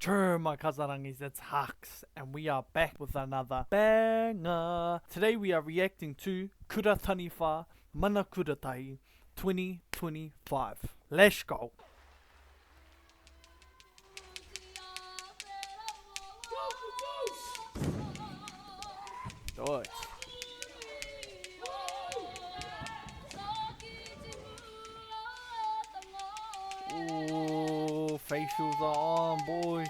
True, my Kazarangis, it's Hux, and we are back with another banger. Today we are reacting to Kura Taniwha Mana Kuratahi 2025. Let's go. Do it. Ooh, facials are on, boys.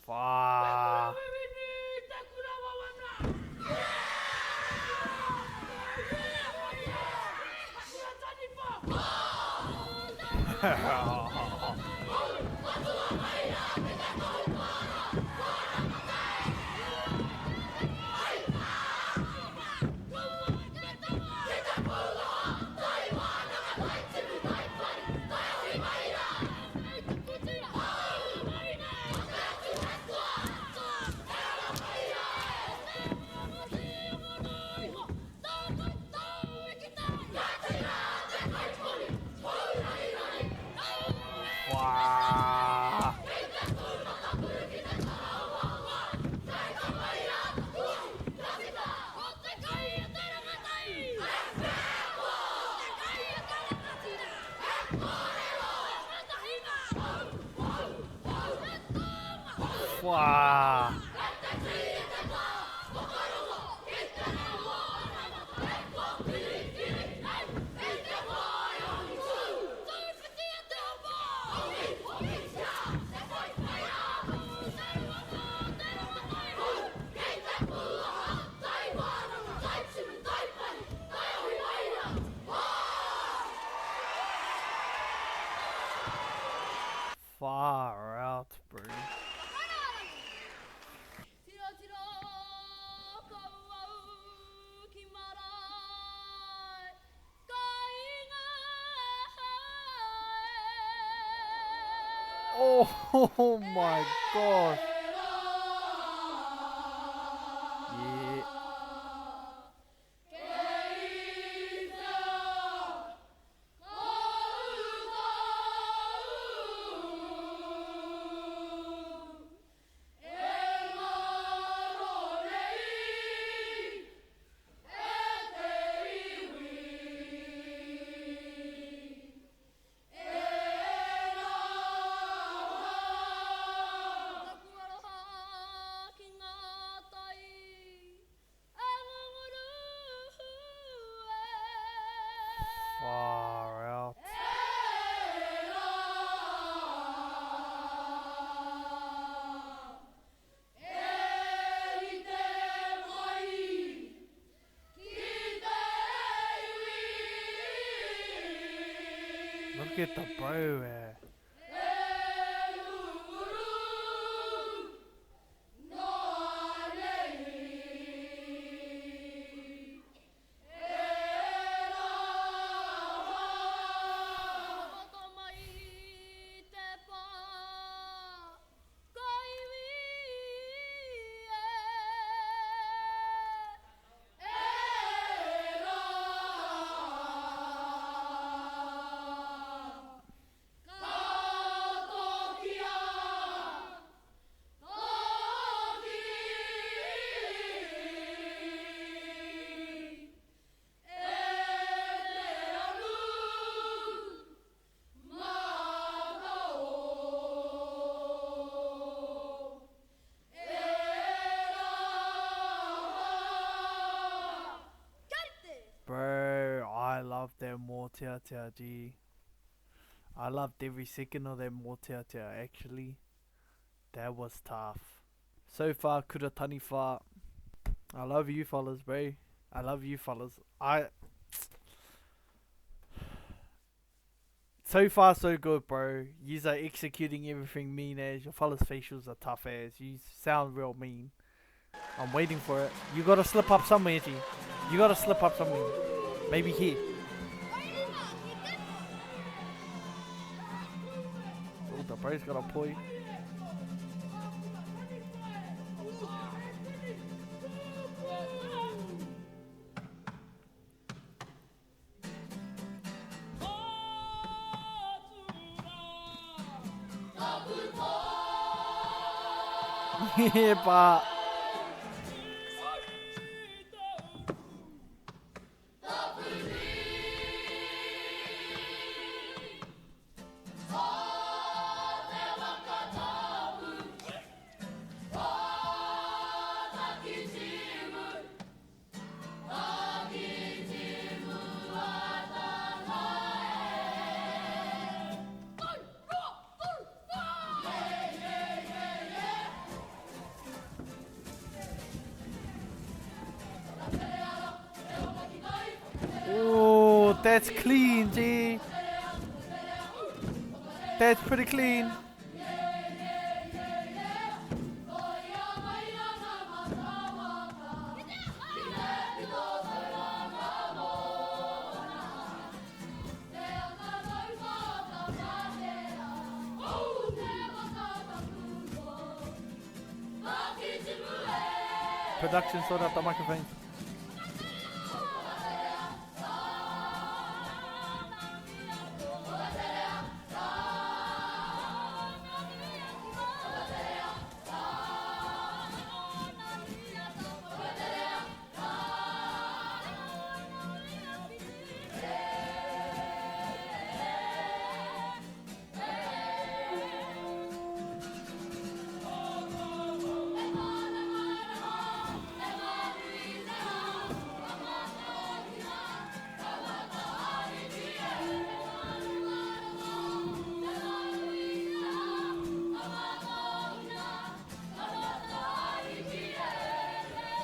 Wow. Wow. Wow. Far out, bro. Oh my gosh. Yeah. Far out. Look at the bro there. Bro, I love their motiatia, G. I loved every second of their motiatia, actually. That was tough. So far, Kura Taniwha. I love you fellas, bro. I love you fellas. So far, so good, bro. Yous are executing everything mean as. Your fellas' facials are tough as. You sound real mean. I'm waiting for it. You gotta slip up somewhere, G. You gotta slip up somewhere. Maybe here. The bro's got a poi. Yeah, but oh, that's clean, G. That's pretty clean. Production, sort out the microphone.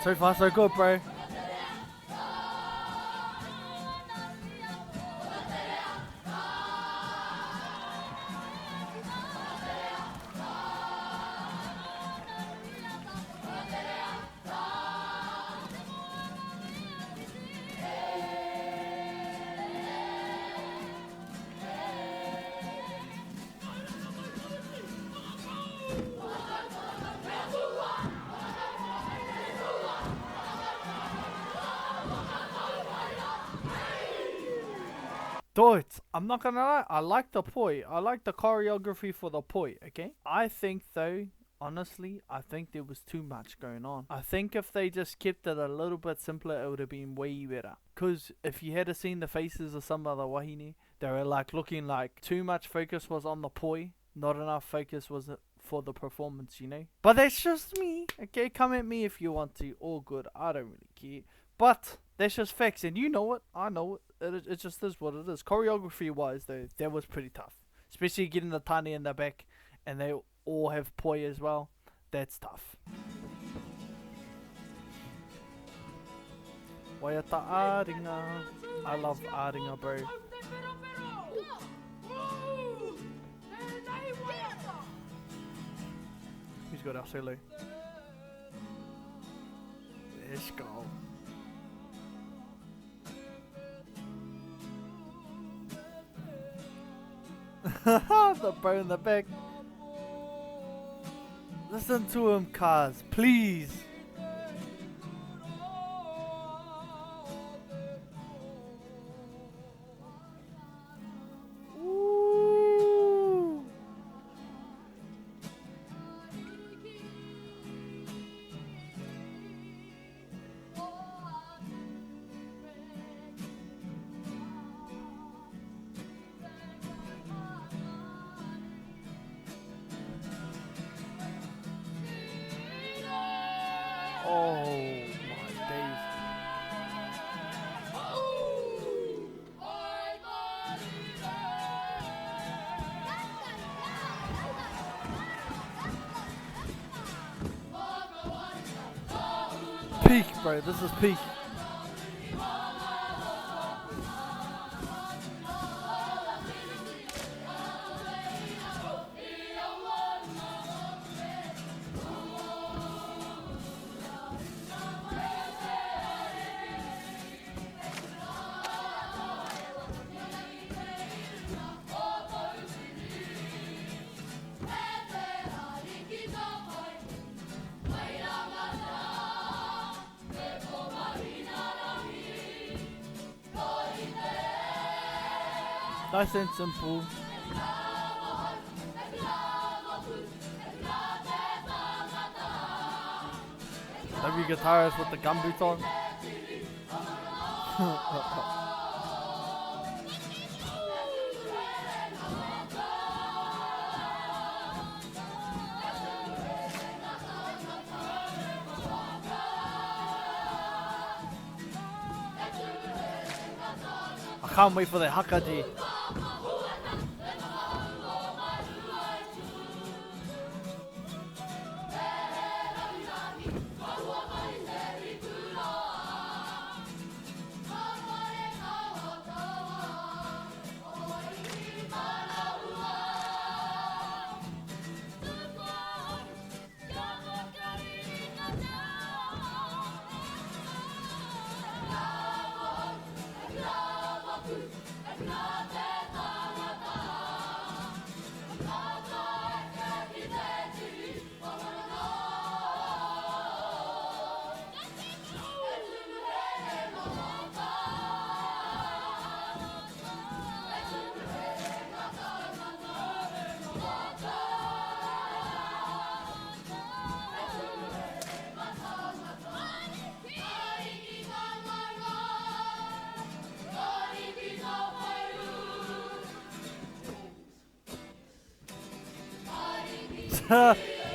So far, so good, bro. Dude, I'm not gonna lie, I like the poi. I like the choreography for the poi, okay? I think though, honestly, I think there was too much going on. I think if they just kept it a little bit simpler, it would have been way better. Cause if you had seen the faces of some of the wahine, they were like looking like too much focus was on the poi, not enough focus was for the performance, you know? But that's just me, okay? Come at me if you want to, all good, I don't really care. But that's just facts, and you know it, I know it. It just is what it is. Choreography wise, though, that was pretty tough. Especially getting the tani in the back, and they all have poi as well. That's tough. Waiata aringa. I love aringa, bro. Who's got our solo? Let's go. The bro in the back. Listen to him, cuz, please. Ooh. Oh my days. Peak, bro, this is peak. Nice and simple. Every guitarist with the gumboots on. I can't wait for the Haka G.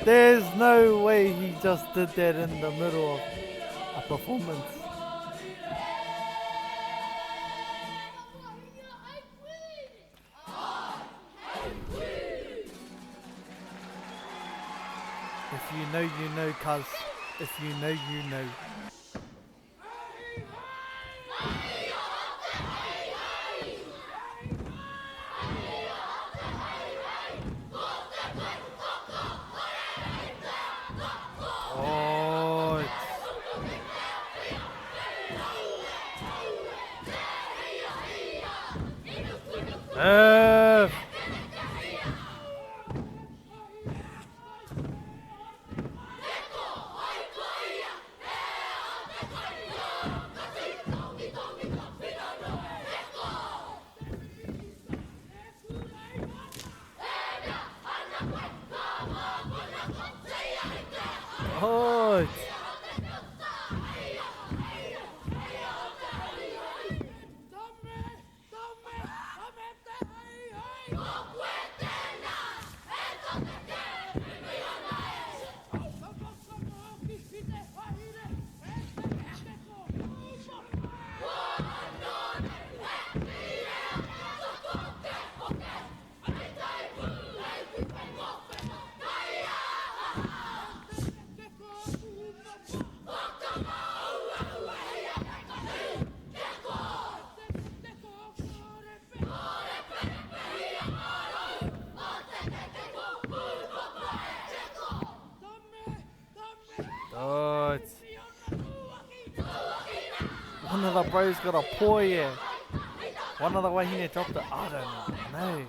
There's no way he just did that in the middle of a performance. If you know, you know, cuz. If you know, you know. One of the bros got a paw, yeah. One of the wahine dropped it. I don't know.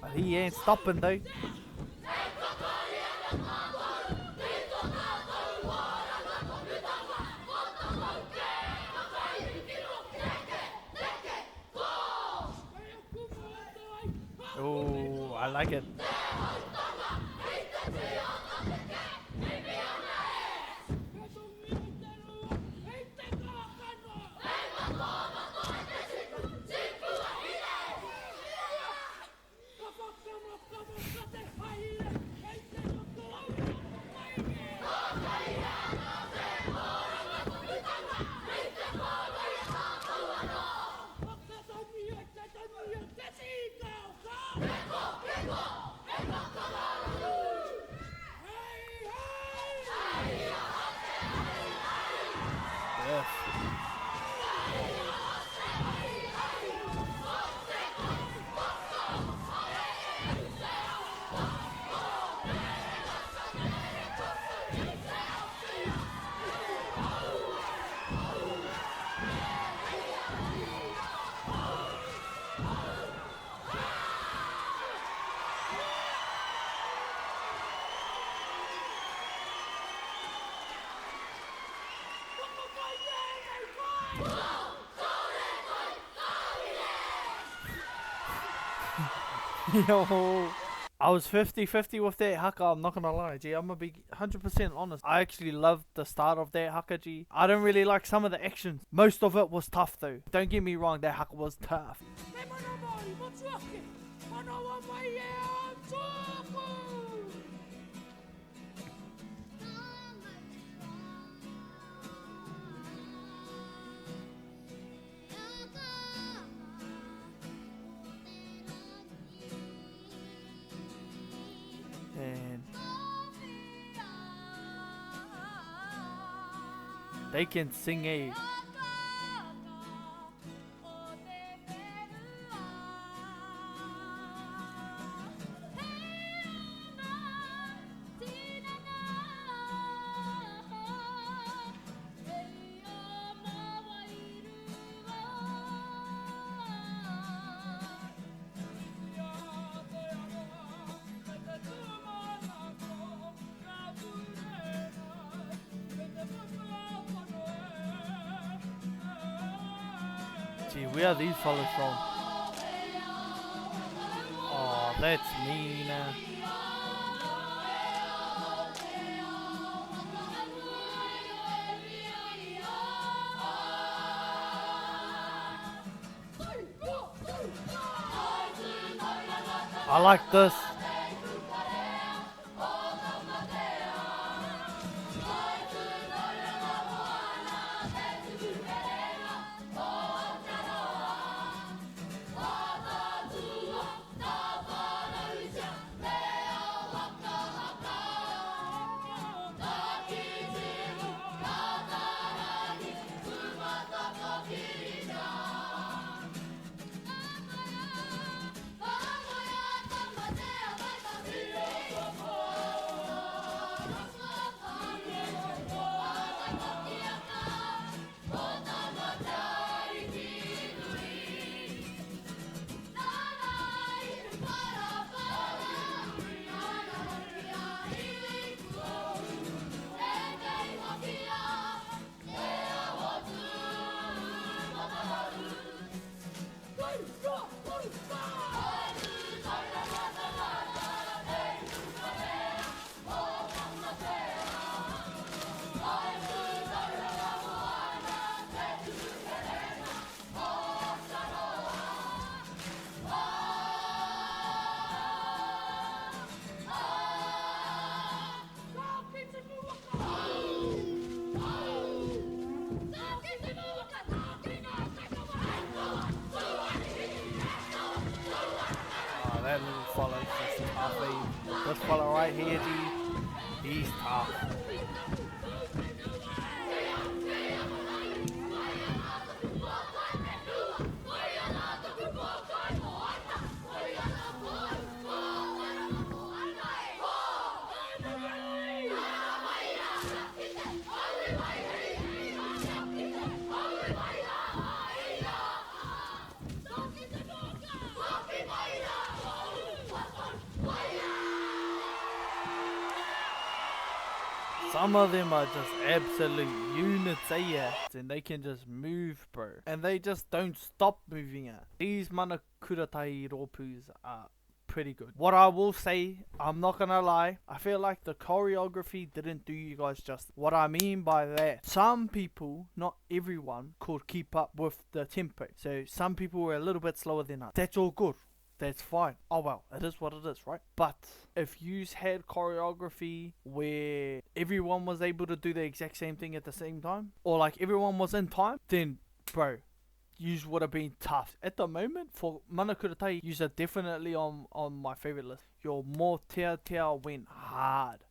But he ain't stopping though. Oh, I like it. Yo. I was 50-50 with that Haka, I'm not gonna lie, G. I'm gonna be 100% honest. I actually loved the start of that Haka, G. I don't really like some of the actions. Most of it was tough though. Don't get me wrong, that Haka was tough. And they can sing a Gee, where are these fellas from? Oh, that's mean. I like this. That little fella's just tough. This fella right here, G, he's tough. Some of them are just absolute units, and they can just move, bro. And they just don't stop moving it. These mana Kuratahi ropus are pretty good. What I will say, I'm not gonna lie, I feel like the choreography didn't do you guys justice. What I mean by that, some people, not everyone, could keep up with the tempo. So some people were a little bit slower than us. That's all good. That's fine. Oh well, it is what it is, right? But if you had choreography where everyone was able to do the exact same thing at the same time, or like everyone was in time, then bro, yous would have been tough. At the moment, for mana Kuratahi, yous are definitely on my favorite list. Your more teatea went hard.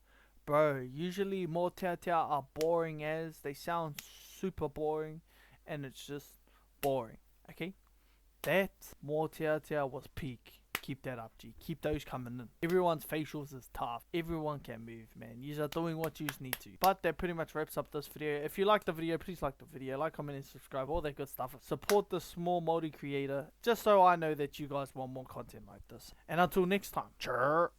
Bro, usually more teatea are boring as, they sound super boring, and it's just boring, okay? That more teatea was peak. Keep that up, G. Keep those coming in. Everyone's facials is tough. Everyone can move, man. Yous are doing what yous need to. But that pretty much wraps up this video. If you like the video, please like the video. Like, comment, and subscribe. All that good stuff. Support the small Maori creator. Just so I know that you guys want more content like this. And until next time. Chirr.